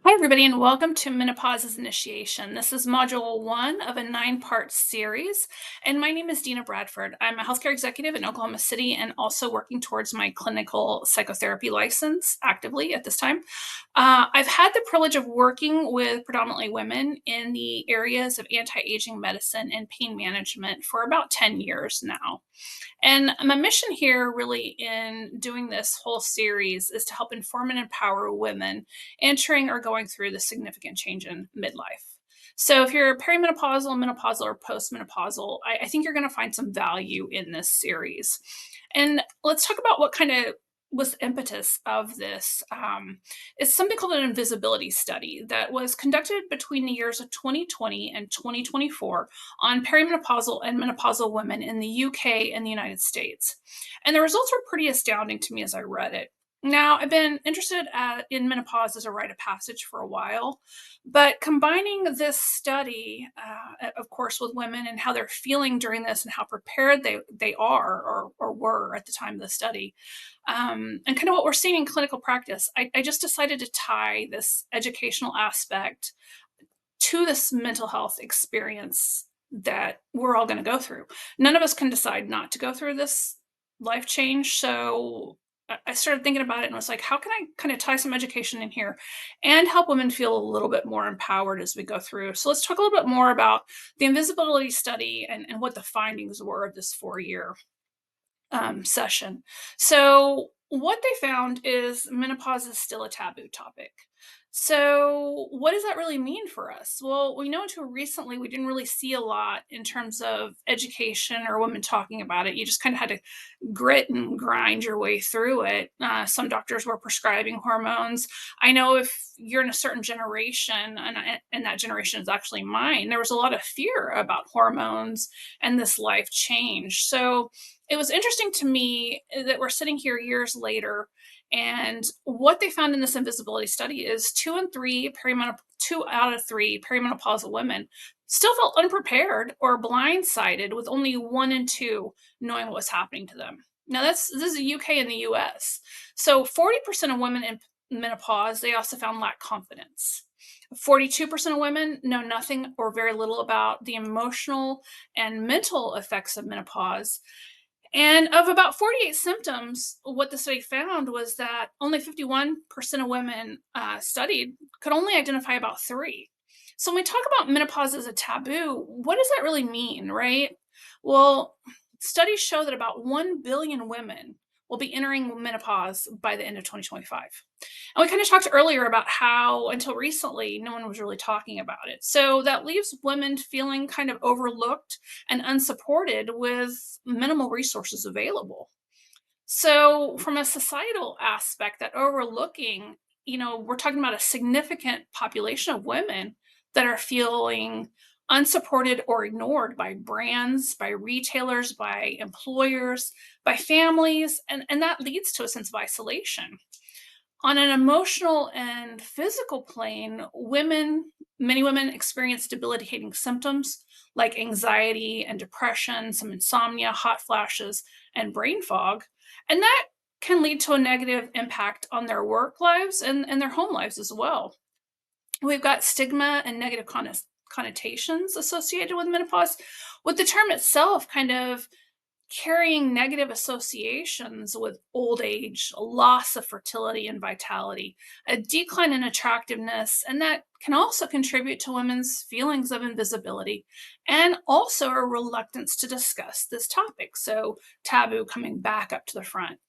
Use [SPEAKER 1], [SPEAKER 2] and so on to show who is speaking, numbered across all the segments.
[SPEAKER 1] Hi, everybody, and welcome to Menopause's Initiation. This is module one of a nine-part series, and my name is Dina Bradford. I'm a healthcare executive in Oklahoma City and also working towards my clinical psychotherapy license actively at this time. I've had the privilege of working with predominantly women in the areas of anti-aging medicine and pain management for about 10 years now. And my mission here, really, in doing this whole series, is to help inform and empower women entering or going through the significant change in midlife. So, if you're perimenopausal, menopausal, or postmenopausal, I think you're going to find some value in this series. And let's talk about what kind of was the impetus of this. It's something called an invisibility study that was conducted between the years of 2020 and 2024 on perimenopausal and menopausal women in the UK and the United States. And the results were pretty astounding to me as I read it. Now, I've been interested in menopause as a rite of passage for a while, but combining this study, of course, with women and how they're feeling during this and how prepared they are or were at the time of the study, and kind of what we're seeing in clinical practice, I just decided to tie this educational aspect to this mental health experience that we're all going to go through. None of us can decide not to go through this life change. So I started thinking about it and was like, how can I kind of tie some education in here and help women feel a little bit more empowered as we go through? So let's talk a little bit more about the invisibility study and what the findings were of this 4 year session. So, what they found is menopause is still a taboo topic. So, what does that really mean for us? Well, we know until recently we didn't really see a lot in terms of education or women talking about it. You just kind of had to grit and grind your way through it. Some doctors were prescribing hormones. I know if you're in a certain generation, and that generation is actually mine, there was a lot of fear about hormones and this life change. So it was interesting to me that we're sitting here years later, and what they found in this invisibility study is 2 out of 3 perimenopausal women still felt unprepared or blindsided, with only 1 in 2 knowing what was happening to them. Now this is the UK and the US. So 40% of women in menopause, they also found lack confidence. 42% of women know nothing or very little about the emotional and mental effects of menopause. And of about 48 symptoms, what the study found was that only 51% of women studied could only identify about three. So when we talk about menopause as a taboo, what does that really mean, right? Well, studies show that about 1 billion women will be entering menopause by the end of 2025. And we kind of talked earlier about how until recently, no one was really talking about it. So that leaves women feeling kind of overlooked and unsupported with minimal resources available. So, from a societal aspect, that overlooking, we're talking about a significant population of women that are feeling unsupported or ignored by brands, by retailers, by employers, by families, and that leads to a sense of isolation. On an emotional and physical plane, many women experience debilitating symptoms like anxiety and depression, some insomnia, hot flashes, and brain fog. And that can lead to a negative impact on their work lives and their home lives as well. We've got stigma and negative connotations associated with menopause, with the term itself kind of carrying negative associations with old age, a loss of fertility and vitality, a decline in attractiveness, and that can also contribute to women's feelings of invisibility and also a reluctance to discuss this topic. So, taboo coming back up to the front.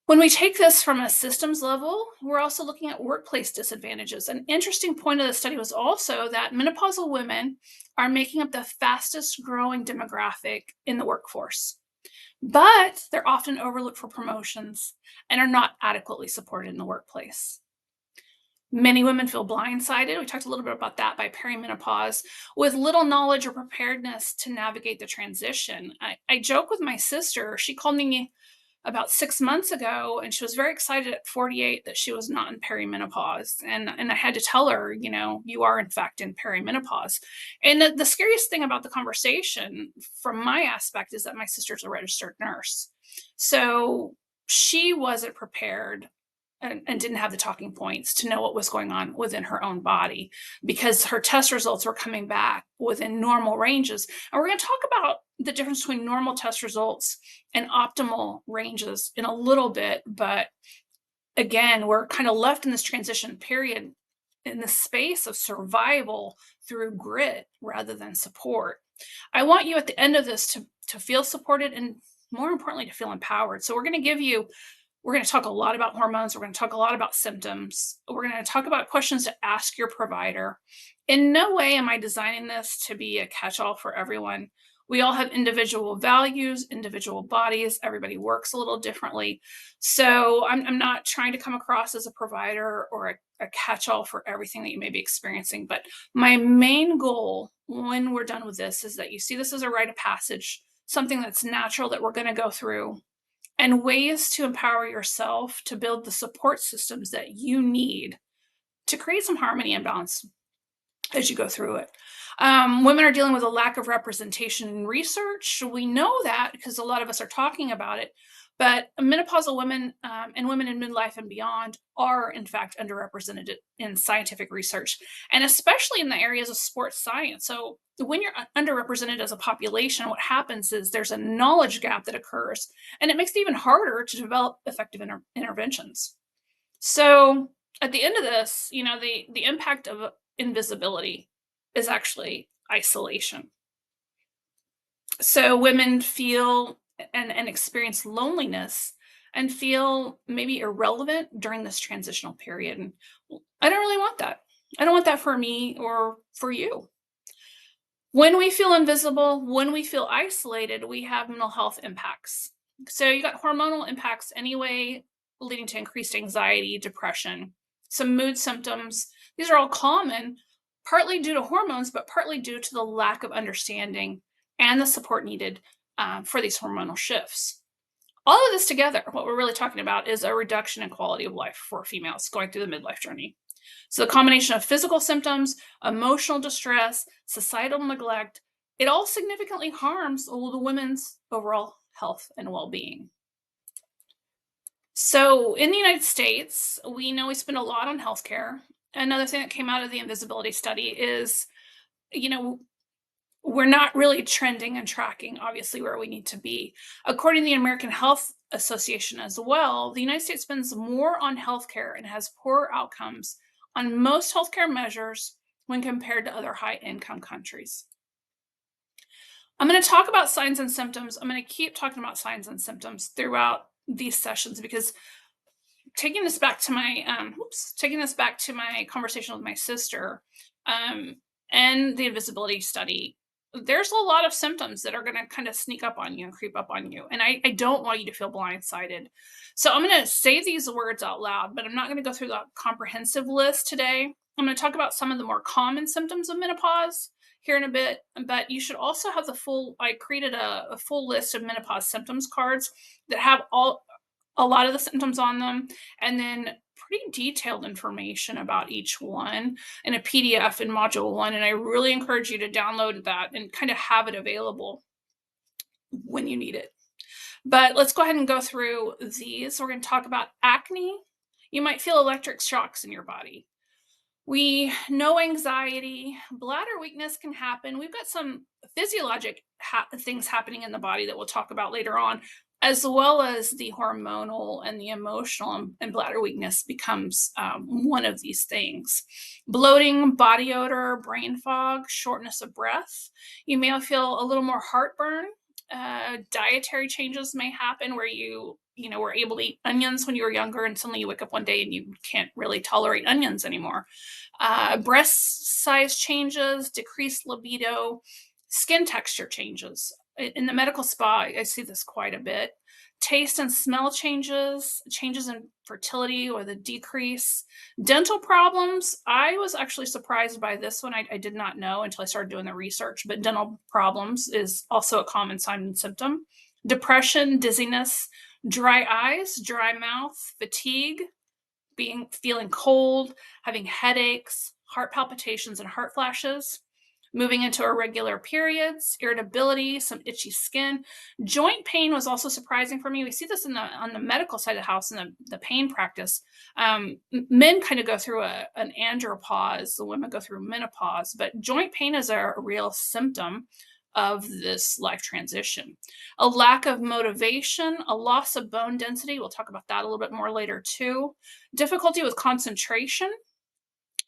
[SPEAKER 1] When we take this from a systems level, we're also looking at workplace disadvantages. An interesting point of the study was also that menopausal women are making up the fastest growing demographic in the workforce, but they're often overlooked for promotions and are not adequately supported in the workplace. Many women feel blindsided. We talked a little bit about that by perimenopause, with little knowledge or preparedness to navigate the transition. I joke with my sister. She called me about 6 months ago, and she was very excited at 48 that she was not in perimenopause. And I had to tell her, you are in fact in perimenopause. And the scariest thing about the conversation from my aspect is that my sister's a registered nurse. So she wasn't prepared and didn't have the talking points to know what was going on within her own body, because her test results were coming back within normal ranges. And we're going to talk about the difference between normal test results and optimal ranges in a little bit. But again, we're kind of left in this transition period in the space of survival through grit rather than support. I want you at the end of this to feel supported and, more importantly, to feel empowered. So we're going to talk a lot about hormones. We're going to talk a lot about symptoms. We're going to talk about questions to ask your provider. In no way am I designing this to be a catch-all for everyone. We all have individual values, individual bodies. Everybody works a little differently. So I'm not trying to come across as a provider or a catch-all for everything that you may be experiencing. But my main goal when we're done with this is that you see this as a rite of passage, something that's natural that we're going to go through, and ways to empower yourself to build the support systems that you need to create some harmony and balance as you go through it. Women are dealing with a lack of representation in research. We know that because a lot of us are talking about it. But menopausal women and women in midlife and beyond are, in fact, underrepresented in scientific research, and especially in the areas of sports science. So when you're underrepresented as a population, what happens is there's a knowledge gap that occurs, and it makes it even harder to develop effective interventions. So at the end of this, the impact of invisibility is actually isolation. So women feel and experience loneliness and feel maybe irrelevant during this transitional period. And I don't really want that. I don't want that for me or for you. When we feel invisible, when we feel isolated, we have mental health impacts. So you got hormonal impacts anyway, leading to increased anxiety, depression, some mood symptoms. These are all common, partly due to hormones, but partly due to the lack of understanding and the support needed for these hormonal shifts. All of this together, what we're really talking about is a reduction in quality of life for females going through the midlife journey. So the combination of physical symptoms, emotional distress, societal neglect, it all significantly harms the women's overall health and well-being. So in the United States, we know we spend a lot on healthcare. Another thing that came out of the invisibility study is, you know, we're not really trending and tracking, obviously, where we need to be. According to the American Health Association as well, the United States spends more on healthcare and has poorer outcomes on most healthcare measures when compared to other high-income countries. I'm going to talk about signs and symptoms. I'm going to keep talking about signs and symptoms throughout these sessions, because taking this back to my conversation with my sister, and the invisibility study, there's a lot of symptoms that are going to kind of sneak up on you and creep up on you. And I don't want you to feel blindsided. So I'm going to say these words out loud, but I'm not going to go through the comprehensive list today. I'm going to talk about some of the more common symptoms of menopause here in a bit, but you should also have I created a full list of menopause symptoms cards that have a lot of the symptoms on them, and then pretty detailed information about each one in a PDF in module 1. And I really encourage you to download that and kind of have it available when you need it. But let's go ahead and go through these. We're going to talk about acne. You might feel electric shocks in your body. We know anxiety, bladder weakness can happen. We've got some physiologic things happening in the body that we'll talk about later on, as well as the hormonal and the emotional, and bladder weakness becomes one of these things. Bloating, body odor, brain fog, shortness of breath. You may feel a little more heartburn. Dietary changes may happen where you were able to eat onions when you were younger, and suddenly you wake up one day and you can't really tolerate onions anymore. Breast size changes, decreased libido, skin texture changes. In the medical spa, I see this quite a bit. Taste and smell changes, changes in fertility or the decrease. Dental problems. I was actually surprised by this one. I did not know until I started doing the research, but dental problems is also a common sign and symptom. Depression, dizziness, dry eyes, dry mouth, fatigue, feeling cold, having headaches, heart palpitations and heart flashes. moving into irregular periods, irritability, some itchy skin. Joint pain was also surprising for me. We see this on the medical side of the house in the pain practice. Men kind of go through an andropause, the women go through menopause, but joint pain is a real symptom of this life transition. A lack of motivation, a loss of bone density. We'll talk about that a little bit more later too. Difficulty with concentration,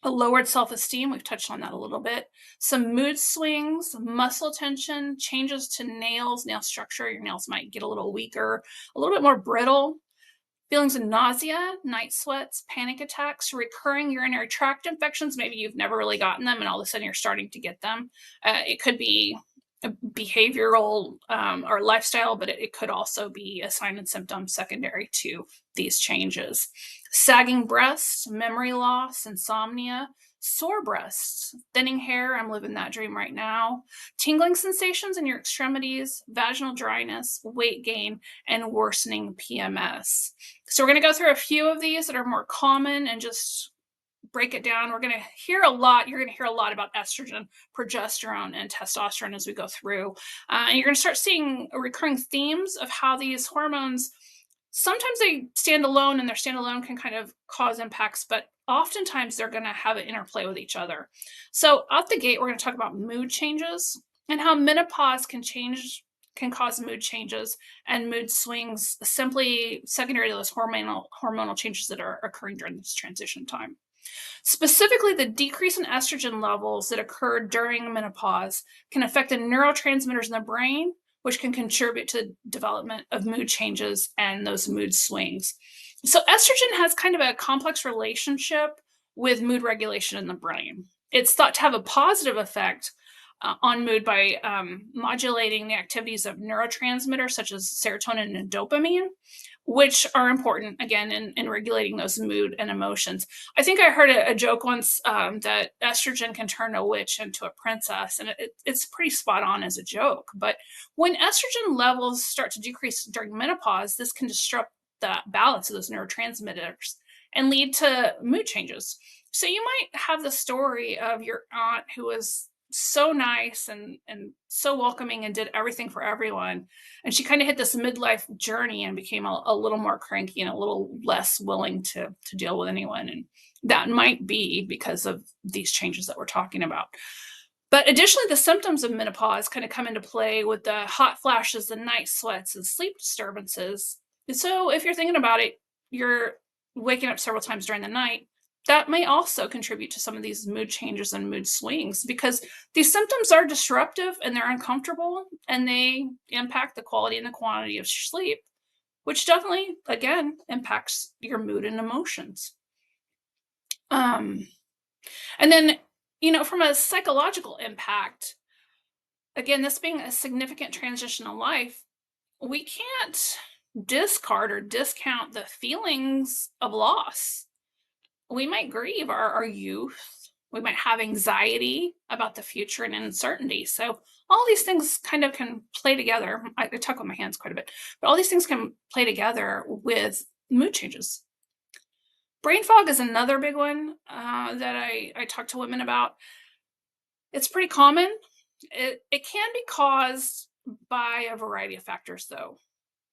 [SPEAKER 1] a lowered self-esteem, we've touched on that a little bit, some mood swings, muscle tension, changes to nail structure. Your nails might get a little weaker, a little bit more brittle, feelings of nausea, night sweats, panic attacks, recurring urinary tract infections. Maybe you've never really gotten them and all of a sudden you're starting to get them. It could be a behavioral or lifestyle, but it could also be a sign and symptom secondary to these changes. Sagging breasts, memory loss, insomnia, sore breasts, thinning hair. I'm living that dream right now. Tingling sensations in your extremities, vaginal dryness, weight gain, and worsening PMS. So we're going to go through a few of these that are more common and just break it down. We're going to hear a lot. You're going to hear a lot about estrogen, progesterone, and testosterone as we go through. And you're going to start seeing recurring themes of how these hormones, sometimes they stand alone and their standalone can kind of cause impacts, but oftentimes they're going to have an interplay with each other. So out the gate, we're going to talk about mood changes and how menopause can cause mood changes and mood swings simply secondary to those hormonal changes that are occurring during this transition time. Specifically, the decrease in estrogen levels that occur during menopause can affect the neurotransmitters in the brain, which can contribute to the development of mood changes and those mood swings. So, estrogen has kind of a complex relationship with mood regulation in the brain. It's thought to have a positive effect on mood by modulating the activities of neurotransmitters such as serotonin and dopamine, which are important again in regulating those mood and emotions. I think I heard a joke once that estrogen can turn a witch into a princess, and it's pretty spot on as a joke. But when estrogen levels start to decrease during menopause, this can disrupt the balance of those neurotransmitters and lead to mood changes. So you might have the story of your aunt who was so nice and so welcoming and did everything for everyone, and she kind of hit this midlife journey and became a little more cranky and a little less willing to deal with anyone. And that might be because of these changes that we're talking about. But additionally, the symptoms of menopause kind of come into play with the hot flashes, the night sweats, and sleep disturbances. And so if you're thinking about it, you're waking up several times during the night. That may also contribute to some of these mood changes and mood swings because these symptoms are disruptive and they're uncomfortable and they impact the quality and the quantity of sleep, which definitely, again, impacts your mood and emotions. Um, and then, from a psychological impact, again, this being a significant transition in life, we can't discard or discount the feelings of loss. We might grieve our youth. We might have anxiety about the future and uncertainty. So all these things kind of can play together. I talk with my hands quite a bit, but all these things can play together with mood changes. Brain fog is another big one that I talk to women about. It's pretty common. It can be caused by a variety of factors, though.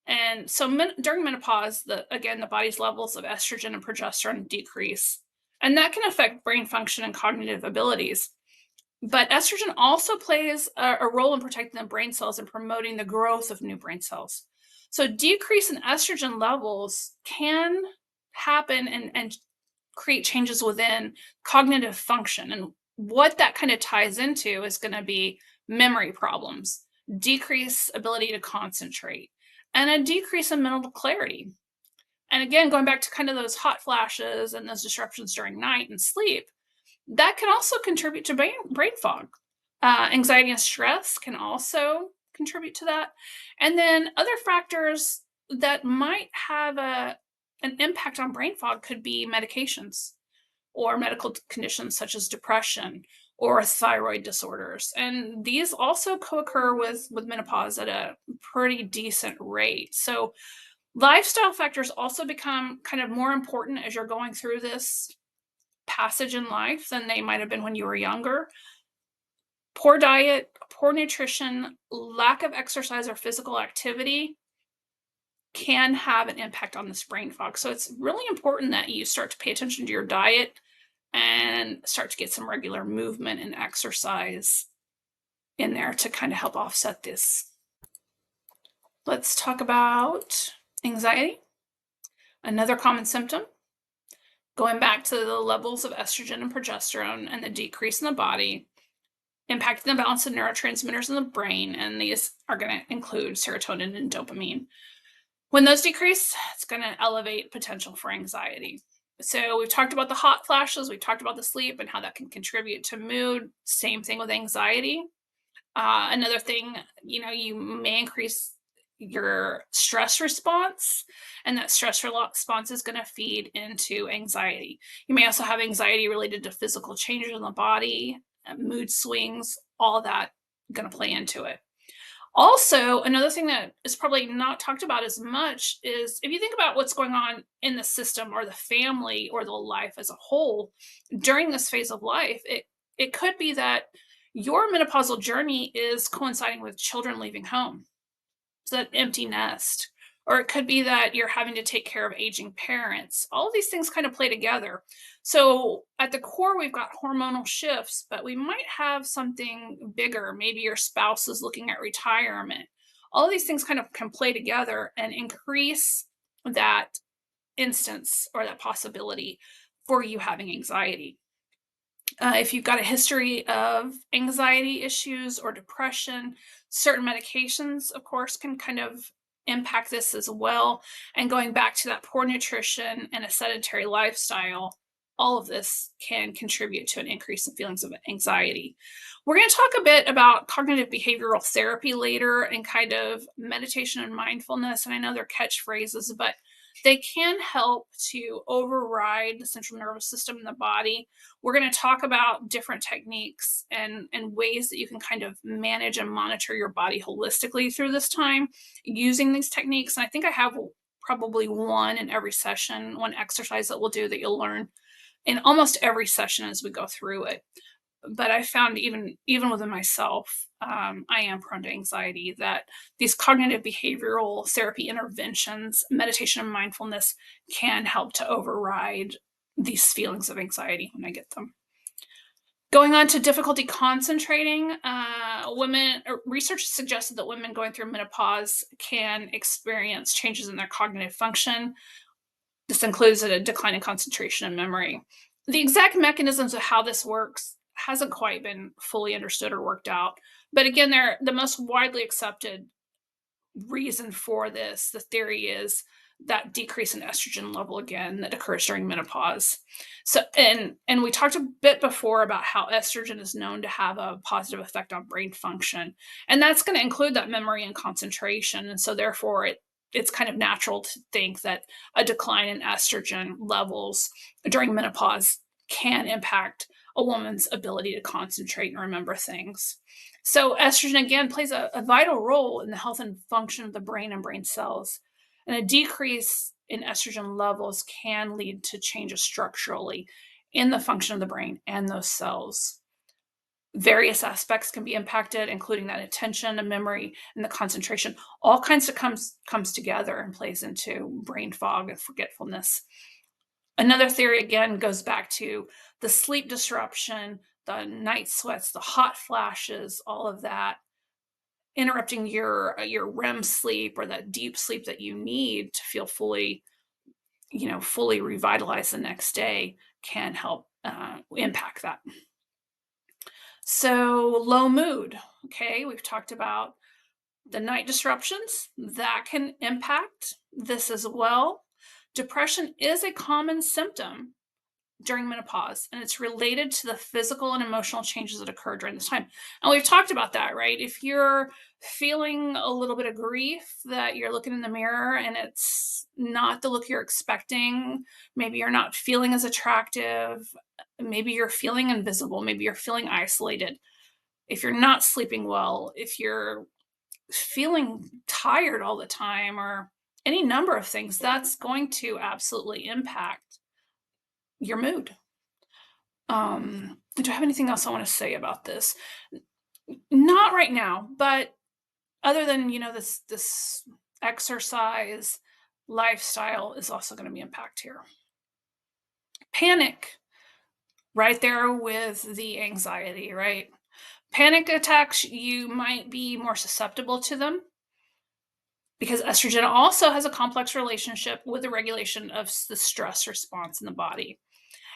[SPEAKER 1] And so during menopause, the body's levels of estrogen and progesterone decrease, and that can affect brain function and cognitive abilities. But estrogen also plays a role in protecting the brain cells and promoting the growth of new brain cells. So decrease in estrogen levels can happen and create changes within cognitive function. And what that kind of ties into is going to be memory problems, decreased ability to concentrate, and a decrease in mental clarity. And again, going back to kind of those hot flashes and those disruptions during night and sleep, that can also contribute to brain fog. Anxiety and stress can also contribute to that. And then other factors that might have an impact on brain fog could be medications or medical conditions such as depression or thyroid disorders. And these also co-occur with menopause at a pretty decent rate. So lifestyle factors also become kind of more important as you're going through this passage in life than they might have been when you were younger. Poor diet, poor nutrition, lack of exercise or physical activity can have an impact on this brain fog. So it's really important that you start to pay attention to your diet and start to get some regular movement and exercise in there to kind of help offset this. Let's talk about anxiety. Another common symptom, going back to the levels of estrogen and progesterone and the decrease in the body, impacting the balance of neurotransmitters in the brain, and these are going to include serotonin and dopamine. When those decrease, it's going to elevate potential for anxiety. So we've talked about the hot flashes, we've talked about the sleep and how that can contribute to mood. Same thing with anxiety. Another thing, you may increase your stress response, and that stress response is going to feed into anxiety. You may also have anxiety related to physical changes in the body, mood swings, all that going to play into it. Also, another thing that is probably not talked about as much is if you think about what's going on in the system or the family or the life as a whole during this phase of life, it could be that your menopausal journey is coinciding with children leaving home. It's that empty nest. Or it could be that you're having to take care of aging parents. All of these things kind of play together. So at the core, we've got hormonal shifts, but we might have something bigger. Maybe your spouse is looking at retirement. All of these things kind of can play together and increase that instance or that possibility for you having anxiety. If you've got a history of anxiety issues or depression, certain medications, of course, can kind of impact this as well. And going back to that poor nutrition and a sedentary lifestyle, all of this can contribute to an increase in feelings of anxiety. We're going to talk a bit about cognitive behavioral therapy later and kind of meditation and mindfulness. And I know they're catchphrases, but they can help to override the central nervous system in the body. We're going to talk about different techniques and ways that you can kind of manage and monitor your body holistically through this time using these techniques. And I think I have probably one in every session, one exercise that we'll do that you'll learn in almost every session as we go through it. But I found even within myself, I am prone to anxiety, that these cognitive behavioral therapy interventions, meditation and mindfulness can help to override these feelings of anxiety when I get them. Going on to difficulty concentrating, research suggested that women going through menopause can experience changes in their cognitive function. This includes a decline in concentration and memory. The exact mechanisms of how this works hasn't quite been fully understood or worked out. But again, they're the most widely accepted reason for this. The theory is that decrease in estrogen level again that occurs during menopause. So and we talked a bit before about how estrogen is known to have a positive effect on brain function. And that's going to include that memory and concentration. And so therefore it's kind of natural to think that a decline in estrogen levels during menopause can impact a woman's ability to concentrate and remember things. So estrogen again plays a vital role in the health and function of the brain and brain cells. And a decrease in estrogen levels can lead to changes structurally in the function of the brain and those cells. Various aspects can be impacted, including that attention, the memory, and the concentration. All kinds of comes together and plays into brain fog and forgetfulness. Another theory again goes back to the sleep disruption, the night sweats, the hot flashes, all of that interrupting your REM sleep or that deep sleep that you need to feel fully revitalized the next day can help impact that. So low mood, okay, we've talked about the night disruptions that can impact this as well. Depression is a common symptom during menopause, and it's related to the physical and emotional changes that occur during this time. And we've talked about that, right? If you're feeling a little bit of grief, that you're looking in the mirror and it's not the look you're expecting, maybe you're not feeling as attractive, maybe you're feeling invisible, maybe you're feeling isolated. If you're not sleeping well, if you're feeling tired all the time, or any number of things, that's going to absolutely impact your mood. Do I have anything else I want to say about this? Not right now, but other than, this exercise, lifestyle is also gonna be impact here. Panic, right there with the anxiety, right? Panic attacks, you might be more susceptible to them because estrogen also has a complex relationship with the regulation of the stress response in the body.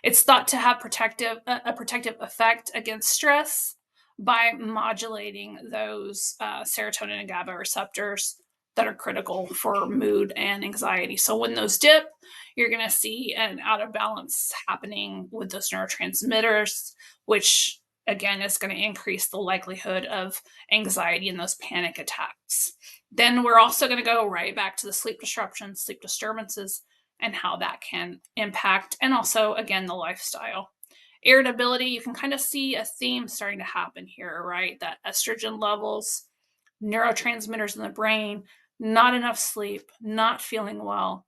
[SPEAKER 1] It's thought to have a protective effect against stress by modulating those serotonin and GABA receptors that are critical for mood and anxiety. So when those dip, you're going to see an out of balance happening with those neurotransmitters, which again is going to increase the likelihood of anxiety and those panic attacks. Then we're also going to go right back to the sleep disruptions, sleep disturbances, and how that can impact, and also, again, the lifestyle. Irritability, you can kind of see a theme starting to happen here, right? That estrogen levels, neurotransmitters in the brain, not enough sleep, not feeling well.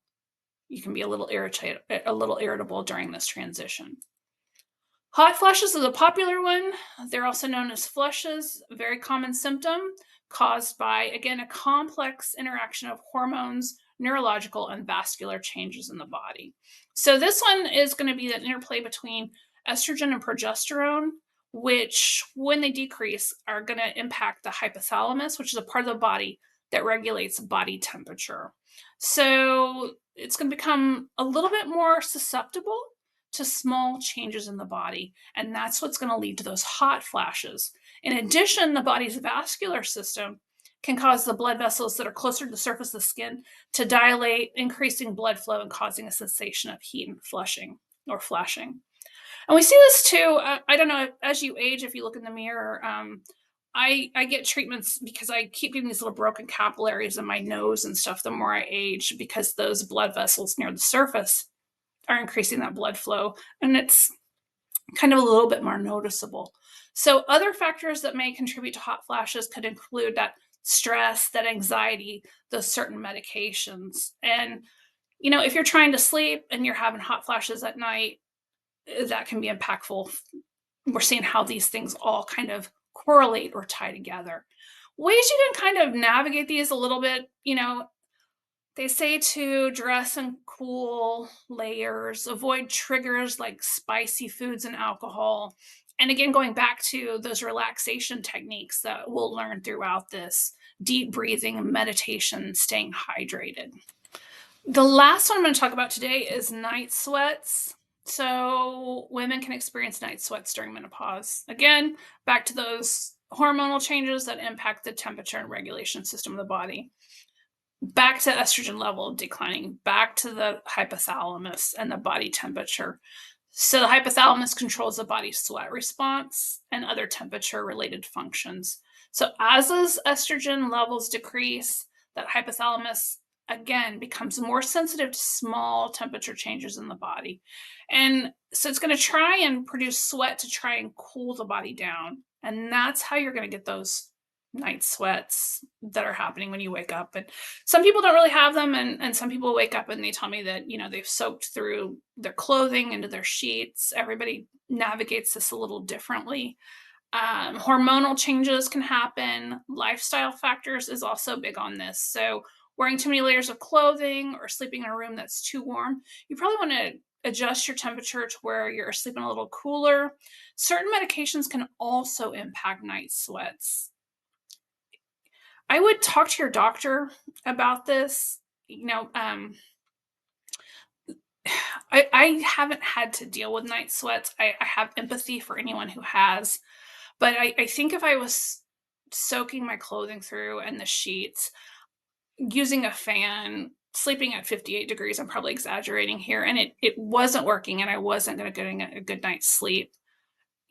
[SPEAKER 1] You can be a little irritated, a little irritable during this transition. Hot flushes is a popular one. They're also known as flushes, a very common symptom caused by, again, a complex interaction of hormones, neurological, and vascular changes in the body. So, this one is going to be the interplay between estrogen and progesterone, which, when they decrease, are going to impact the hypothalamus, which is a part of the body that regulates body temperature. So, it's going to become a little bit more susceptible to small changes in the body. And that's what's going to lead to those hot flashes. In addition, the body's vascular system can cause the blood vessels that are closer to the surface of the skin to dilate, increasing blood flow and causing a sensation of heat and flushing or flashing. And we see this too. I don't know, as you age, if you look in the mirror, I get treatments because I keep getting these little broken capillaries in my nose and stuff the more I age, because those blood vessels near the surface are increasing that blood flow, and it's kind of a little bit more noticeable. So other factors that may contribute to hot flashes could include that stress, that anxiety, those certain medications. And if you're trying to sleep and you're having hot flashes at night, that can be impactful. We're seeing how these things all kind of correlate or tie together. Ways you can kind of navigate these a little bit, they say to dress in cool layers, avoid triggers like spicy foods and alcohol. And again, going back to those relaxation techniques that we'll learn throughout this: deep breathing, meditation, staying hydrated. The last one I'm going to talk about today is night sweats. So, women can experience night sweats during menopause. Again, back to those hormonal changes that impact the temperature and regulation system of the body, back to estrogen level declining, back to the hypothalamus and the body temperature. So the hypothalamus controls the body's sweat response and other temperature related functions. So as those estrogen levels decrease, that hypothalamus again becomes more sensitive to small temperature changes in the body. And so it's going to try and produce sweat to try and cool the body down. And that's how you're going to get those night sweats that are happening when you wake up. And some people don't really have them, and some people wake up and they tell me that they've soaked through their clothing into their sheets. Everybody navigates this a little differently. Hormonal changes can happen. Lifestyle factors is also big on this. So wearing too many layers of clothing or sleeping in a room that's too warm, you probably want to adjust your temperature to where you're sleeping a little cooler. Certain medications can also impact night sweats. I would talk to your doctor about this. I haven't had to deal with night sweats. I have empathy for anyone who has, but I think if I was soaking my clothing through and the sheets, using a fan, sleeping at 58 degrees, I'm probably exaggerating here, and it wasn't working, and I wasn't going to get a good night's sleep,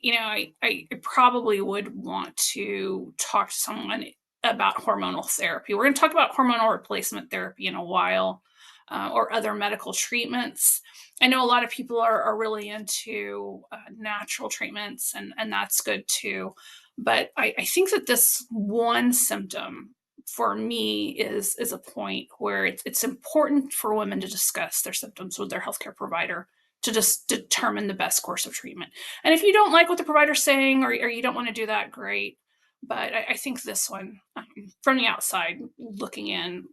[SPEAKER 1] I probably would want to talk to someone about hormonal therapy. We're going to talk about hormonal replacement therapy in a while, or other medical treatments. I know a lot of people are really into natural treatments, and that's good too. But I think that this one symptom for me is a point where it's important for women to discuss their symptoms with their healthcare provider to just determine the best course of treatment. And if you don't like what the provider's saying, or you don't want to do that, great. But I think this one, from the outside looking in,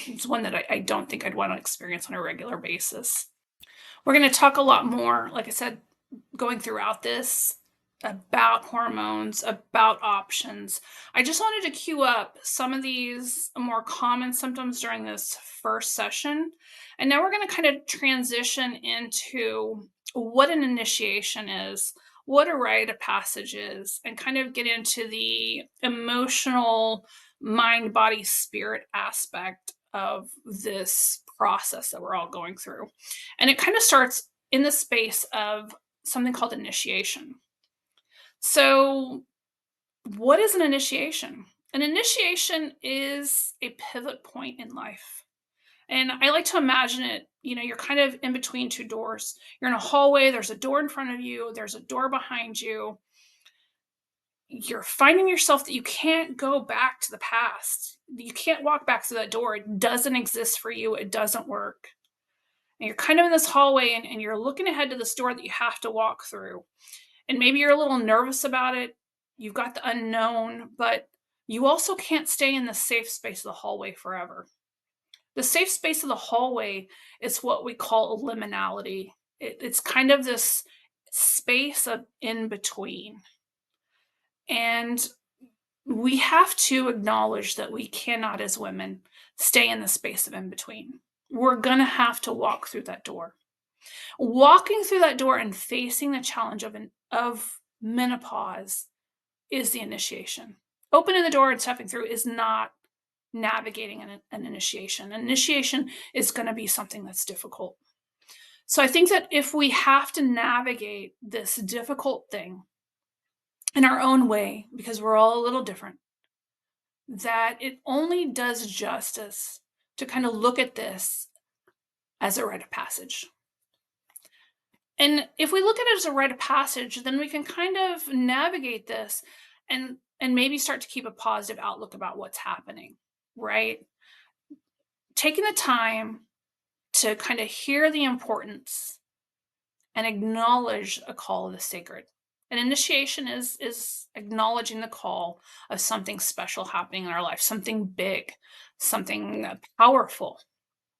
[SPEAKER 1] is one that I don't think I'd want to experience on a regular basis. We're going to talk a lot more, like I said, going throughout this about hormones, about options. I just wanted to queue up some of these more common symptoms during this first session. And now we're going to kind of transition into what an initiation is, what a rite of passage is, and kind of get into the emotional mind, body, spirit aspect of this process that we're all going through. And it kind of starts in the space of something called initiation. So, what is an initiation? An initiation is a pivot point in life. And I like to imagine it, you're kind of in between two doors. You're in a hallway, there's a door in front of you, there's a door behind you. You're finding yourself that you can't go back to the past. You can't walk back through that door. It doesn't exist for you, it doesn't work. And you're kind of in this hallway and you're looking ahead to this door that you have to walk through. And maybe you're a little nervous about it. You've got the unknown, but you also can't stay in the safe space of the hallway forever. The safe space of the hallway is what we call liminality. It's kind of this space of in between. And we have to acknowledge that we cannot, as women, stay in the space of in between. We're going to have to walk through that door. Walking through that door and facing the challenge of menopause is the initiation. Opening the door and stepping through is not navigating an initiation. An initiation is going to be something that's difficult. So I think that if we have to navigate this difficult thing in our own way, because we're all a little different, that it only does justice to kind of look at this as a rite of passage. And if we look at it as a rite of passage, then we can kind of navigate this and maybe start to keep a positive outlook about what's happening, right? Taking the time to kind of hear the importance and acknowledge a call of the sacred. An initiation is acknowledging the call of something special happening in our life, something big, something powerful.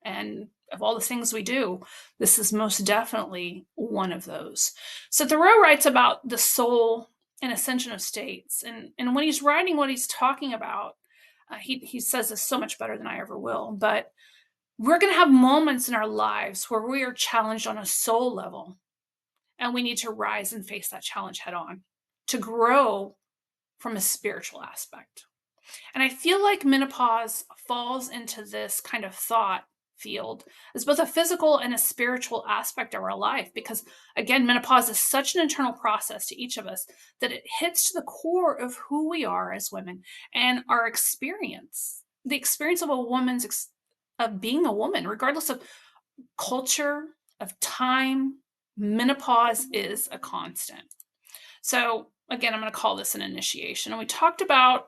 [SPEAKER 1] And of all the things we do, this is most definitely one of those. So Thoreau writes about the soul and ascension of states. And when he's writing what he's talking about, he says this so much better than I ever will. But we're going to have moments in our lives where we are challenged on a soul level. And we need to rise and face that challenge head on to grow from a spiritual aspect. And I feel like menopause falls into this kind of thought field as both a physical and a spiritual aspect of our life, because again, menopause is such an internal process to each of us that it hits to the core of who we are as women and our experience, the experience of a woman's of being a woman, regardless of culture, of time. Menopause is a constant. So again, I'm going to call this an initiation. And we talked about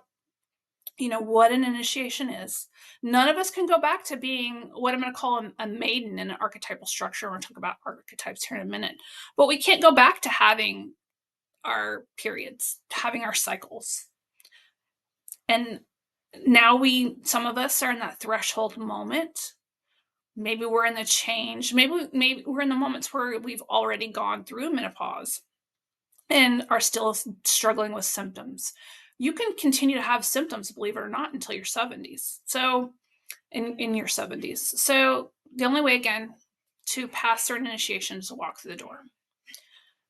[SPEAKER 1] what an initiation is. None of us can go back to being what I'm going to call a maiden in an archetypal structure. We're going to talk about archetypes here in a minute. But we can't go back to having our periods, having our cycles. And now some of us are in that threshold moment. Maybe we're in the change. Maybe we're in the moments where we've already gone through menopause and are still struggling with symptoms. You can continue to have symptoms, believe it or not, until your 70s. So in your 70s. So the only way, again, to pass through an initiation is to walk through the door.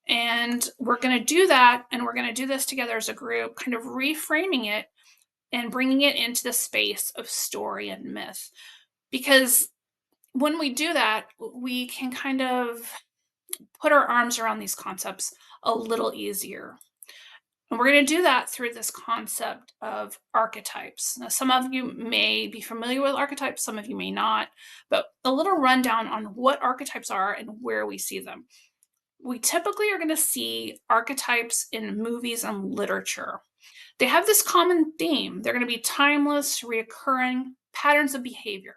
[SPEAKER 1] And we're going to do that. And we're going to do this together as a group, kind of reframing it and bringing it into the space of story and myth. Because when we do that, we can kind of put our arms around these concepts a little easier. And we're going to do that through this concept of archetypes. Now, some of you may be familiar with archetypes, some of you may not, but a little rundown on what archetypes are and where we see them. We typically are going to see archetypes in movies and literature. They have this common theme. They're going to be timeless, reoccurring patterns of behavior.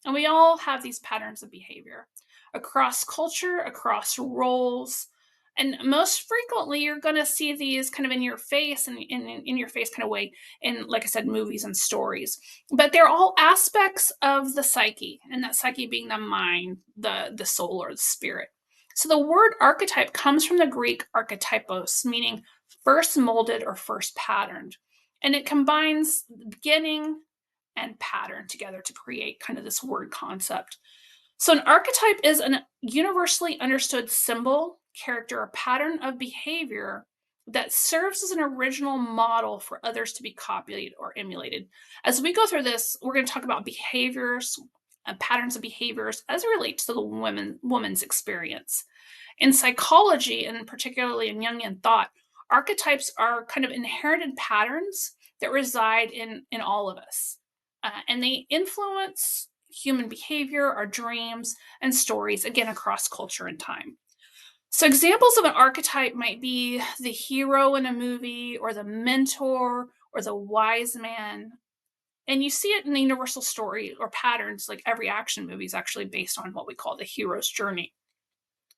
[SPEAKER 1] And we all have these patterns of behavior across culture, across roles, And most frequently, you're going to see these kind of in your face and in your face kind of way in, like I said, movies and stories. But they're all aspects of the psyche, and that psyche being the mind, the soul, or the spirit. So the word archetype comes from the Greek archetypos, meaning first molded or first patterned. And it combines beginning and pattern together to create kind of this word concept. So, an archetype is a universally understood symbol, character, or pattern of behavior that serves as an original model for others to be copied or emulated. As we go through this, we're going to talk about behaviors and patterns of behaviors as it relates to the woman's experience. In psychology, and particularly in Jungian thought, archetypes are kind of inherited patterns that reside in all of us. And they influence human behavior, our dreams, and stories, again, across culture and time. So, examples of an archetype might be the hero in a movie, or the mentor, or the wise man. And you see it in the universal story or patterns, like every action movie is actually based on what we call the hero's journey.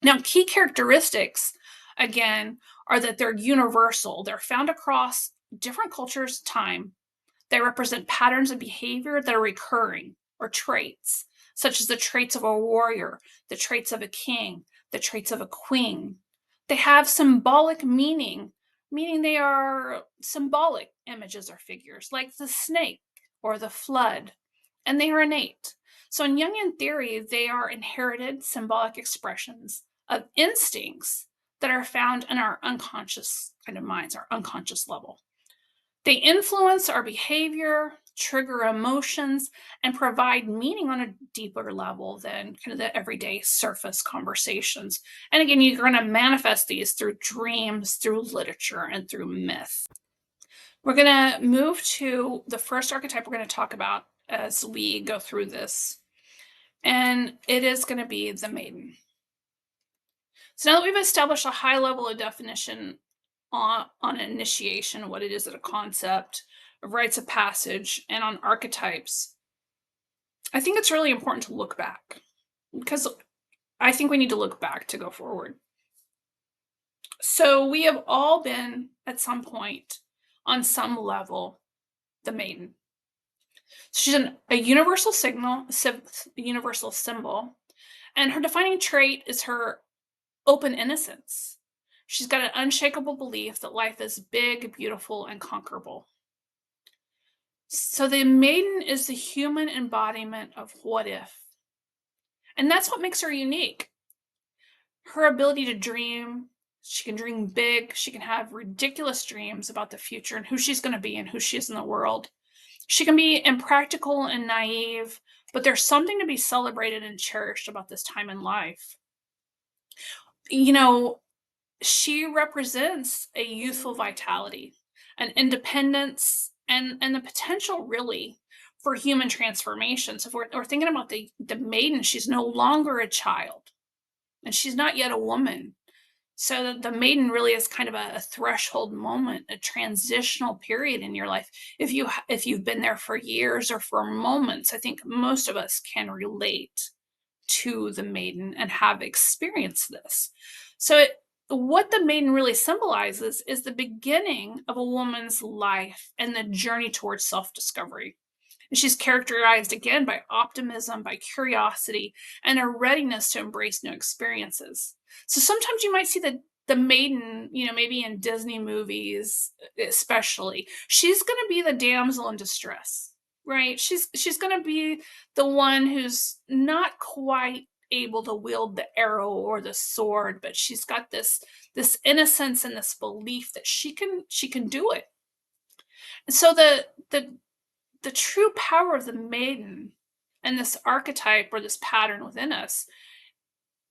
[SPEAKER 1] Now, key characteristics, again, are that they're universal. They're found across different cultures, time. They represent patterns of behavior that are recurring, or traits, such as the traits of a warrior, the traits of a king, the traits of a queen. They have symbolic meaning, meaning they are symbolic images or figures, like the snake or the flood, and they are innate. So, in Jungian theory, they are inherited symbolic expressions of instincts that are found in our unconscious kind of minds, our unconscious level. They influence our behavior, trigger emotions, and provide meaning on a deeper level than kind of the everyday surface conversations. And again, you're going to manifest these through dreams, through literature, and through myth. We're going to move to the first archetype we're going to talk about as we go through this, and it is going to be the maiden. So now that we've established a high level of definition on initiation, what it is at a concept, of rites of passage, and on archetypes, I think it's really important to look back, because I think we need to look back to go forward. So we have all been at some point, on some level, the maiden. She's a universal universal symbol, and her defining trait is her open innocence. She's got an unshakable belief that life is big, beautiful, and conquerable. So the maiden is the human embodiment of what if. And that's what makes her unique. Her ability to dream, she can dream big, she can have ridiculous dreams about the future and who she's going to be and who she is in the world. She can be impractical and naive, but there's something to be celebrated and cherished about this time in life. You know, she represents a youthful vitality, an independence, and the potential really for human transformation. So if we're thinking about the maiden, she's no longer a child, and she's not yet a woman. So the maiden really is kind of a threshold moment, a transitional period in your life. If you've been there for years or for moments, I think most of us can relate to the maiden and have experienced this. So, what the maiden really symbolizes is the beginning of a woman's life and the journey towards self discovery. And she's characterized again by optimism, by curiosity, and a readiness to embrace new experiences. So sometimes you might see the maiden, maybe in Disney movies, especially. She's going to be the damsel in distress, right? She's going to be the one who's not quite able to wield the arrow or the sword, but she's got this innocence and this belief that she can do it. So the true power of the maiden and this archetype or this pattern within us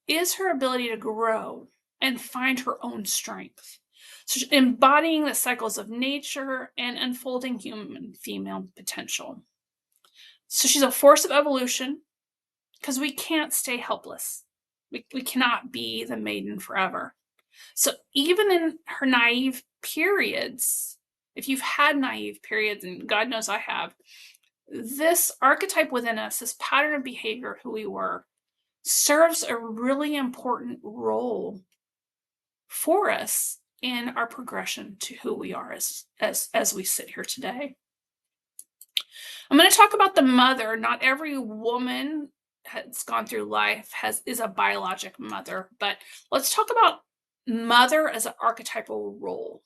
[SPEAKER 1] is her ability to grow and find her own strength. So embodying the cycles of nature and unfolding human female potential. So she's a force of evolution, because we can't stay helpless. We cannot be the maiden forever. So even in her naive periods, if you've had naive periods, and God knows I have, this archetype within us, this pattern of behavior, who we were, serves a really important role for us in our progression to who we are as we sit here today. I'm going to talk about the mother. Not every woman has gone through life is a biologic mother, but let's talk about mother as an archetypal role.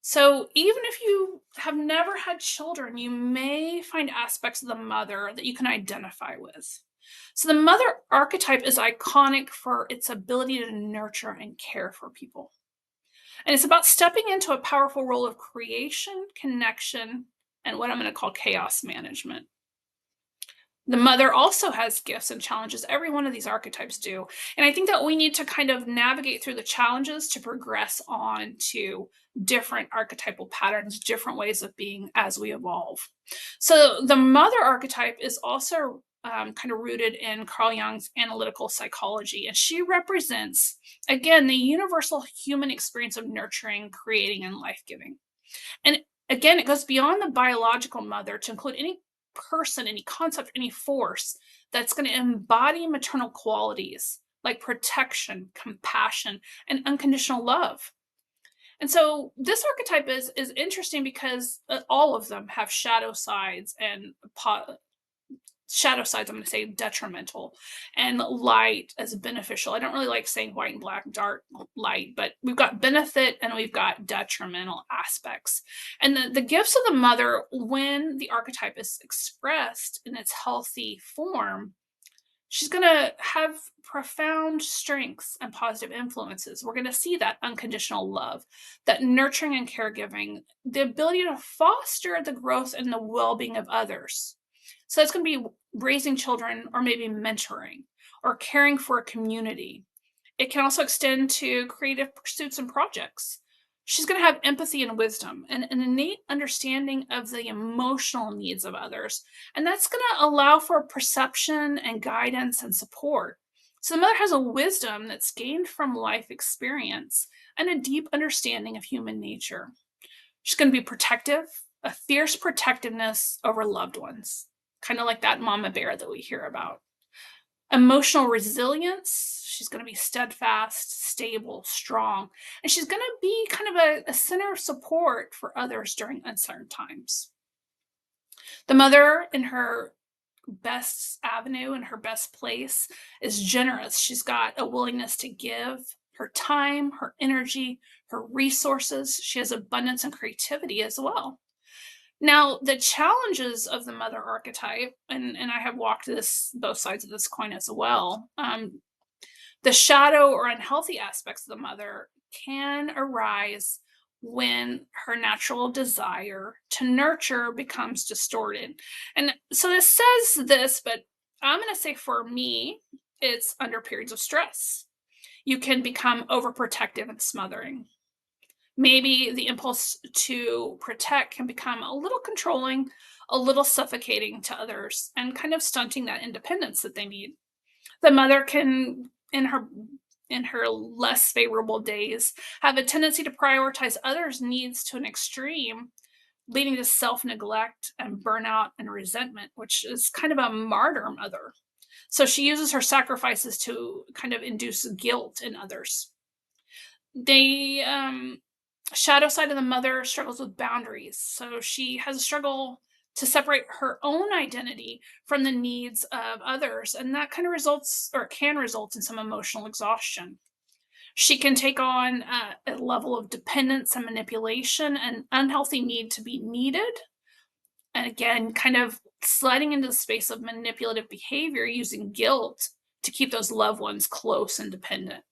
[SPEAKER 1] So even if you have never had children, you may find aspects of the mother that you can identify with. So the mother archetype is iconic for its ability to nurture and care for people. And it's about stepping into a powerful role of creation, connection, and what I'm going to call chaos management. The mother also has gifts and challenges. Every one of these archetypes do. And I think that we need to kind of navigate through the challenges to progress on to different archetypal patterns, different ways of being as we evolve. So the mother archetype is also kind of rooted in Carl Jung's analytical psychology. And she represents, again, the universal human experience of nurturing, creating, and life giving. And again, it goes beyond the biological mother to include any person, any concept, any force that's going to embody maternal qualities like protection, compassion, and unconditional love. And so this archetype is interesting because all of them have shadow sides, I'm going to say detrimental, and light as beneficial. I don't really like saying white and black, dark, light, but we've got benefit and we've got detrimental aspects. And the gifts of the mother, when the archetype is expressed in its healthy form, she's going to have profound strengths and positive influences. We're going to see that unconditional love, that nurturing and caregiving, the ability to foster the growth and the well being of others. So it's going to be raising children or maybe mentoring or caring for a community. It can also extend to creative pursuits and projects. She's going to have empathy and wisdom and an innate understanding of the emotional needs of others. And that's going to allow for perception and guidance and support. So the mother has a wisdom that's gained from life experience and a deep understanding of human nature. She's going to be protective, a fierce protectiveness over loved ones, kind of like that mama bear that we hear about. Emotional resilience, she's going to be steadfast, stable, strong, and she's going to be kind of a center of support for others during uncertain times. The mother, in her best avenue and her best place, is generous. She's got a willingness to give her time, her energy, her resources. She has abundance and creativity as well. Now, the challenges of the mother archetype, and I have walked both sides of this coin as well. The shadow or unhealthy aspects of the mother can arise when her natural desire to nurture becomes distorted. And so this says this, but I'm going to say for me, it's under periods of stress. You can become overprotective and smothering. Maybe the impulse to protect can become a little controlling, a little suffocating to others, and kind of stunting that independence that they need. The mother can, in her less favorable days, have a tendency to prioritize others' needs to an extreme, leading to self-neglect and burnout and resentment, which is kind of a martyr mother. So she uses her sacrifices to kind of induce guilt in others. They shadow side of the mother struggles with boundaries. So she has a struggle to separate her own identity from the needs of others. And that kind of results or can result in some emotional exhaustion. She can take on a level of dependence and manipulation, an unhealthy need to be needed. And again, kind of sliding into the space of manipulative behavior using guilt to keep those loved ones close and dependent.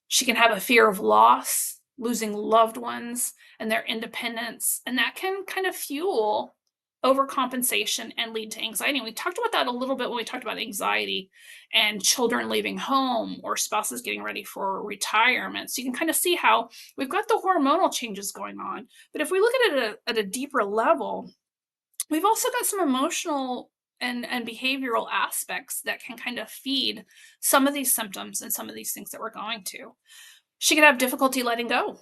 [SPEAKER 1] She can have a fear of loss, losing loved ones and their independence, and that can kind of fuel overcompensation and lead to anxiety. And we talked about that a little bit when we talked about anxiety and children leaving home or spouses getting ready for retirement. So you can kind of see how we've got the hormonal changes going on. But if we look at it at a deeper level, we've also got some emotional and behavioral aspects that can kind of feed some of these symptoms and some of these things that we're going to. She could have difficulty letting go.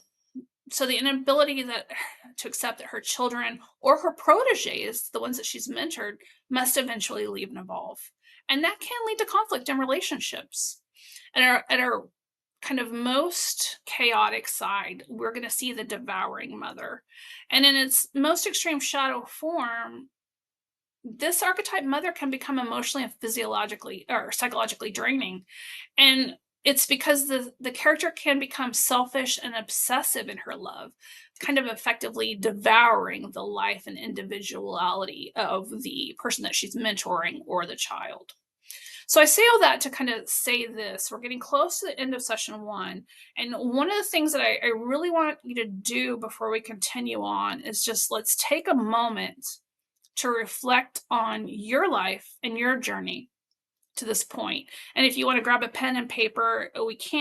[SPEAKER 1] So the inability to accept that her children or her proteges, the ones that she's mentored, must eventually leave and evolve. And that can lead to conflict in relationships. At our kind of most chaotic side, we're going to see the devouring mother. And in its most extreme shadow form, this archetype mother can become emotionally and physiologically or psychologically draining. And it's because the character can become selfish and obsessive in her love, kind of effectively devouring the life and individuality of the person that she's mentoring or the child. So I say all that to kind of say this. We're getting close to the end of session one. And one of the things that I really want you to do before we continue on is just let's take a moment to reflect on your life and your journey to this point. And if you want to grab a pen and paper,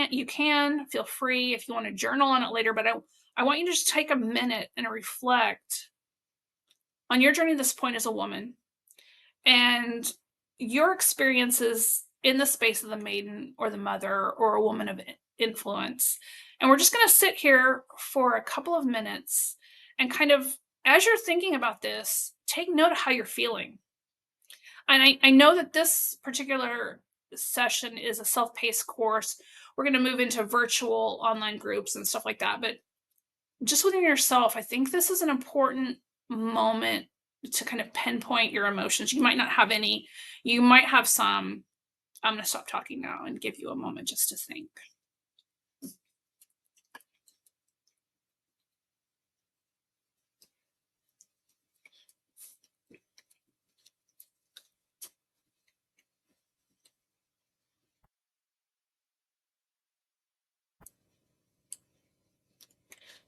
[SPEAKER 1] you can feel free if you want to journal on it later. But I want you to just take a minute and reflect on your journey to this point as a woman and your experiences in the space of the maiden or the mother or a woman of influence. And we're just going to sit here for a couple of minutes and kind of, as you're thinking about this, take note of how you're feeling. And I know that this particular session is a self paced course. We're going to move into virtual online groups and stuff like that. But just within yourself, I think this is an important moment to kind of pinpoint your emotions. You might not have any, you might have some. I'm going to stop talking now and give you a moment just to think.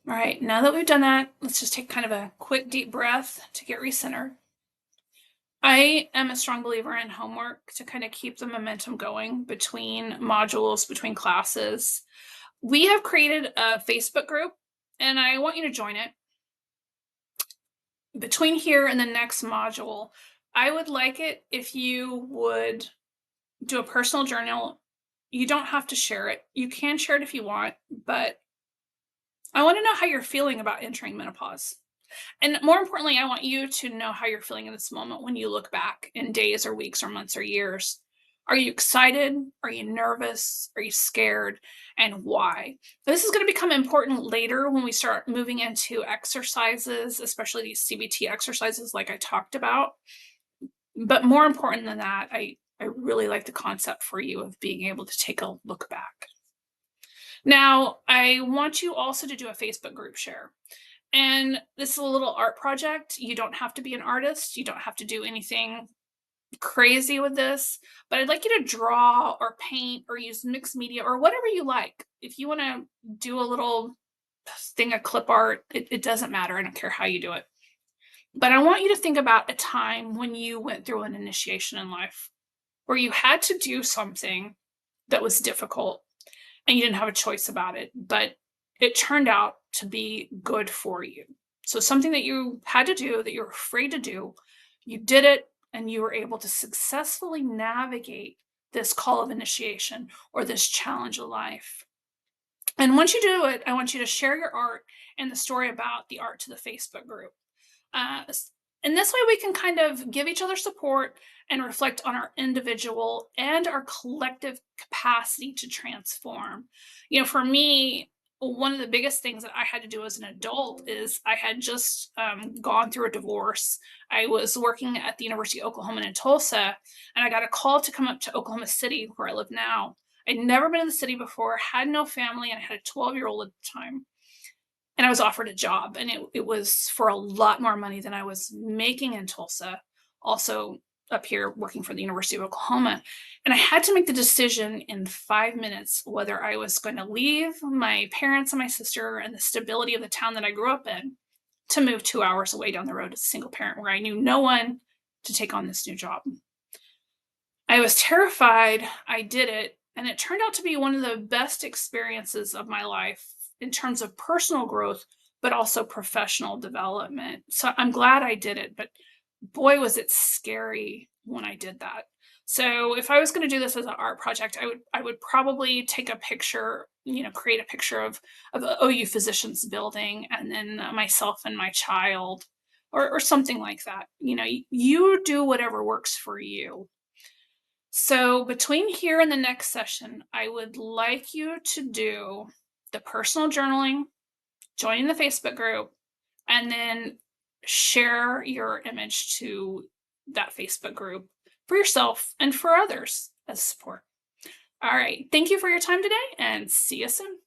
[SPEAKER 1] All right, now that we've done that, let's just take kind of a quick deep breath to get recentered. I am a strong believer in homework to kind of keep the momentum going between modules, between classes. We have created a Facebook group and I want you to join it. Between here and the next module, I would like it if you would do a personal journal. You don't have to share it. You can share it if you want, but I want to know how you're feeling about entering menopause. And more importantly, I want you to know how you're feeling in this moment when you look back in days or weeks or months or years. Are you excited? Are you nervous? Are you scared? And why? This is going to become important later when we start moving into exercises, especially these CBT exercises like I talked about. But more important than that, I really like the concept for you of being able to take a look back. Now, I want you also to do a Facebook group share. And this is a little art project. You don't have to be an artist. You don't have to do anything crazy with this, but I'd like you to draw or paint or use mixed media or whatever you like. If you want to do a little thing of clip art, it doesn't matter. I don't care how you do it. But I want you to think about a time when you went through an initiation in life where you had to do something that was difficult and you didn't have a choice about it, but it turned out to be good for you. So something that you had to do that you're afraid to do, you did it and you were able to successfully navigate this call of initiation or this challenge of life. And once you do it, I want you to share your art and the story about the art to the Facebook group. Uh, and this way we can kind of give each other support and reflect on our individual and our collective capacity to transform. You know, for me, one of the biggest things that I had to do as an adult is I had just gone through a divorce. I was working at the University of Oklahoma in Tulsa, and I got a call to come up to Oklahoma City, where I live now. I'd never been in the city before, had no family, and I had a 12-year-old at the time. And I was offered a job, and it was for a lot more money than I was making in Tulsa, also up here working for the University of Oklahoma. And I had to make the decision in 5 minutes whether I was going to leave my parents and my sister and the stability of the town that I grew up in to move 2 hours away down the road as a single parent where I knew no one to take on this new job. I was terrified. I did it. And it turned out to be one of the best experiences of my life in terms of personal growth, but also professional development. So I'm glad I did it. But boy, was it scary when I did that. So if I was going to do this as an art project, I would probably take a picture, create a picture of the OU Physicians building and then myself and my child or something like that. You do whatever works for you. So between here and the next session, I would like you to do the personal journaling, join the Facebook group, and then share your image to that Facebook group for yourself and for others as support. All right. Thank you for your time today and see you soon.